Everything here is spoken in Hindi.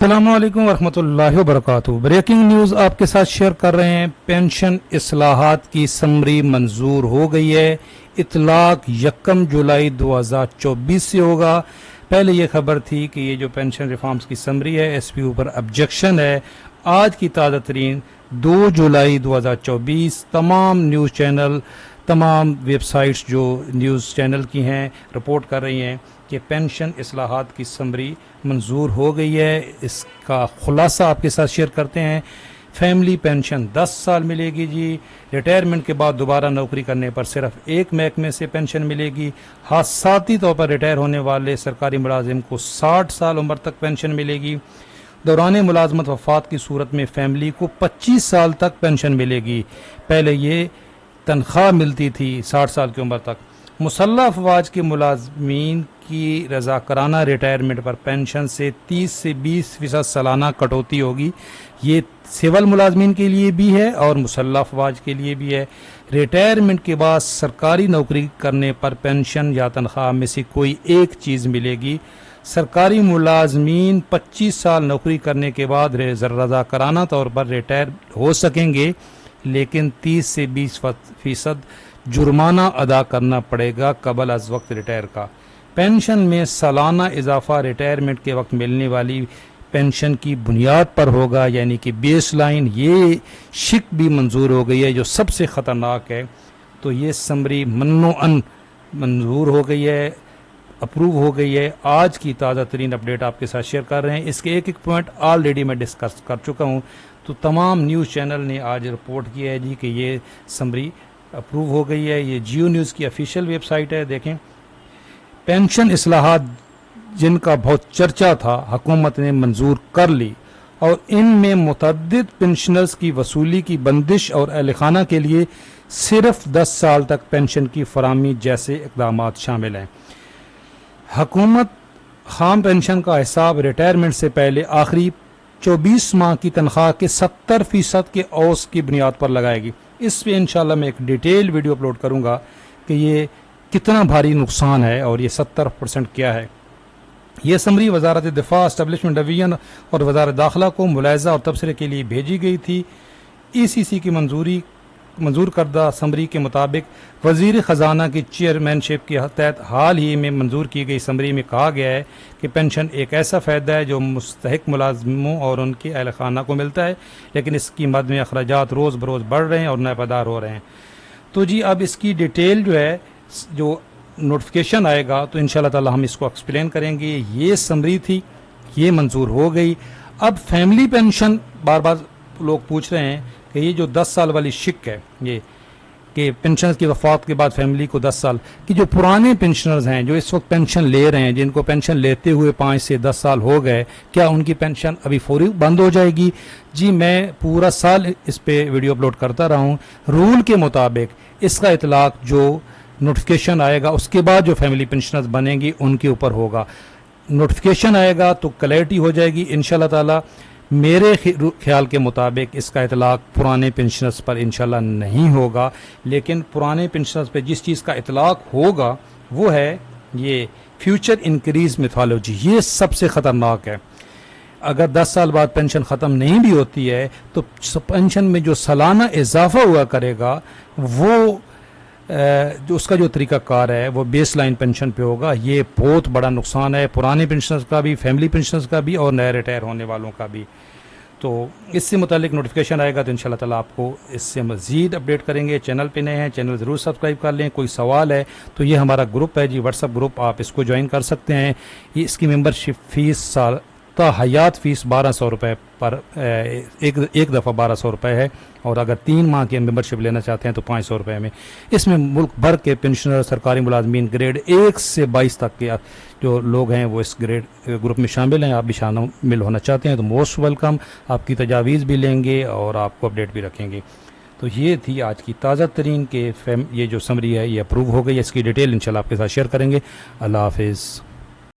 अस्सलामुअलैकुम वरहमतुल्लाहि वबरकातुहू। ब्रेकिंग न्यूज़ आपके साथ शेयर कर रहे हैं। पेंशन इस्लाहात की समरी मंजूर हो गई है। इतलाक 1 जुलाई 2024 से होगा। पहले ये खबर थी कि ये जो पेंशन रिफॉर्म्स की समरी है इस पे ऊपर ऑब्जेक्शन है। आज की ताज़ा तरीन 2 जुलाई 2024 तमाम न्यूज़ चैनल, तमाम वेबसाइट्स जो न्यूज़ चैनल की हैं रिपोर्ट कर रही हैं कि पेंशन इस्लाहात की समरी मंजूर हो गई है। इसका खुलासा आपके साथ शेयर करते हैं। फैमिली पेंशन 10 साल मिलेगी जी। रिटायरमेंट के बाद दोबारा नौकरी करने पर सिर्फ एक महकमे से पेंशन मिलेगी। हादसाती तौर पर रिटायर होने वाले सरकारी मुलाजिम को 60 साल उम्र तक पेंशन मिलेगी। दौरान मुलाजमत वफात की सूरत में फैमिली को 25 साल तक पेंशन मिलेगी। पहले ये तनख्वाह मिलती थी 60 साल की उम्र तक। मुसल्लह अफवाज के मुलाजमीन की रज़ाकाराना रिटायरमेंट पर पेंशन से 30 से 20% सालाना कटौती होगी। ये सिविल मुलाजमीन के लिए भी है और मुसल्लह अफवाज के लिए भी है। रिटायरमेंट के बाद सरकारी नौकरी करने पर पेंशन या तनख्वाह में से कोई एक चीज़ मिलेगी। सरकारी मुलाजमीन 25 साल नौकरी करने के बाद रज़ाकाराना तौर पर रिटायर हो सकेंगे, लेकिन 30 से 20% जुर्माना अदा करना पड़ेगा कबल अज वक्त रिटायर का। पेंशन में सालाना इजाफा रिटायरमेंट के वक्त मिलने वाली पेंशन की बुनियाद पर होगा, यानी कि बेस लाइन। ये शिक भी मंजूर हो गई है जो सबसे ख़तरनाक है। तो ये समरी मन्नो अन मंजूर हो गई है, अप्रूव हो गई है। आज की ताज़ा तरीन अपडेट आपके साथ शेयर कर रहे हैं। इसके एक एक पॉइंट ऑलरेडी मैं डिस्कस कर चुका हूँ। तो तमाम न्यूज़ चैनल ने आज रिपोर्ट किया है जी कि ये समरी अप्रूव हो गई है। ये जियो न्यूज़ की ऑफिशियल वेबसाइट है। देखें, पेंशन इस्लाहात जिनका बहुत चर्चा था हुकूमत ने मंजूर कर ली और इनमें मुतअद्दिद पेंशनर्स की वसूली की बंदिश और अहलखाना के लिए सिर्फ 10 साल तक पेंशन की फराहमी जैसे इक़दामात शामिल हैं। हुकूमत खाम पेंशन का हिसाब रिटायरमेंट से पहले आखिरी 24 माह की तनख्वाह के 70% के औस की बुनियाद पर लगाएगी। इस पे इंशाल्लाह मैं एक डिटेल वीडियो अपलोड करूंगा कि ये कितना भारी नुकसान है और ये 70% क्या है। ये समरी वजारत दिफा, एस्टेब्लिशमेंट डिवीजन और वजारत दाखिला को मुलायजा और तबसरे के लिए भेजी गई थी। ECC की मंजूर करदा समरी के मुताबिक वजीर ख़जाना की चेयरमैनशिप के तहत हाल ही में मंजूर की गई समरी में कहा गया है कि पेंशन एक ऐसा फ़ायदा है जो मुस्तहिक मुलाजमों और उनके अहल खाना को मिलता है, लेकिन इसकी मद में अखराजात रोज़ बरोज़ बढ़ रहे हैं और नापैदार हो रहे हैं। तो जी अब इसकी डिटेल जो है, जो नोटिफिकेशन आएगा तो इंशाल्लाह ताला हम इसको एक्सप्लेन करेंगे। ये समरी थी, ये मंजूर हो गई। अब फैमिली पेंशन बार बार लोग पूछ रहे हैं कि ये जो 10 साल वाली शिक है, ये कि पेंशन की वफात के बाद फैमिली को 10 साल की, जो पुराने पेंशनर्स हैं जो इस वक्त पेंशन ले रहे हैं, जिनको पेंशन लेते हुए 5 से 10 साल हो गए, क्या उनकी पेंशन अभी फौरी बंद हो जाएगी? जी मैं पूरा साल इस पे वीडियो अपलोड करता रहा हूँ। रूल के मुताबिक इसका इतलाक जो नोटिफिकेशन आएगा उसके बाद जो फैमिली पेंशनर्स बनेंगी उनके ऊपर होगा। नोटिफिकेशन आएगा तो क्लैरिटी हो जाएगी इंशाल्लाह ताला। मेरे ख्याल के मुताबिक इसका इतलाक पुराने पेंशनर्स पर इंशाल्लाह नहीं होगा, लेकिन पुराने पेंशनर्स पर जिस चीज़ का इतलाक होगा वो है ये फ्यूचर इंक्रीज मेथोडोलॉजी। ये सबसे ख़तरनाक है। अगर 10 साल बाद पेंशन ख़त्म नहीं भी होती है तो पेंशन में जो सालाना इजाफा हुआ करेगा वो जो उसका जो तरीक़ाकार है वो बेस लाइन पेंशन पे होगा। ये बहुत बड़ा नुकसान है पुराने पेंशनर्स का भी, फैमिली पेंशनर्स का भी और नए रिटायर होने वालों का भी। तो इससे मुतालिक नोटिफिकेशन आएगा तो इंशाल्लाह ताला आपको इससे मज़ीद अपडेट करेंगे। चैनल पे नए हैं, चैनल ज़रूर सब्सक्राइब कर लें। कोई सवाल है तो ये हमारा ग्रुप है जी, व्हाट्सअप ग्रुप, आप इसको ज्वाइन कर सकते हैं। ये इसकी मेंबरशिप फ़ीस साल हयात फ़ीस 1200 रुपये पर एक दफ़ा 1200 रुपये है, और अगर 3 माह की मेंबरशिप लेना चाहते हैं तो 500 रुपये में। इसमें मुल्क भर के पेंशनर, सरकारी मुलाजमीन ग्रेड 1 से 22 तक के जो लोग हैं वो इस ग्रुप में शामिल हैं। आप भी शामिल होना चाहते हैं तो मोस्ट वेलकम। आपकी तजावीज़ भी लेंगे और आपको अपडेट भी रखेंगे। तो ये थी आज की ताज़ा तरीन के ये जो समरी है ये अप्रूव हो गई है। इसकी डिटेल इंशाल्लाह आपके साथ शेयर करेंगे। अल्लाह हाफिज़।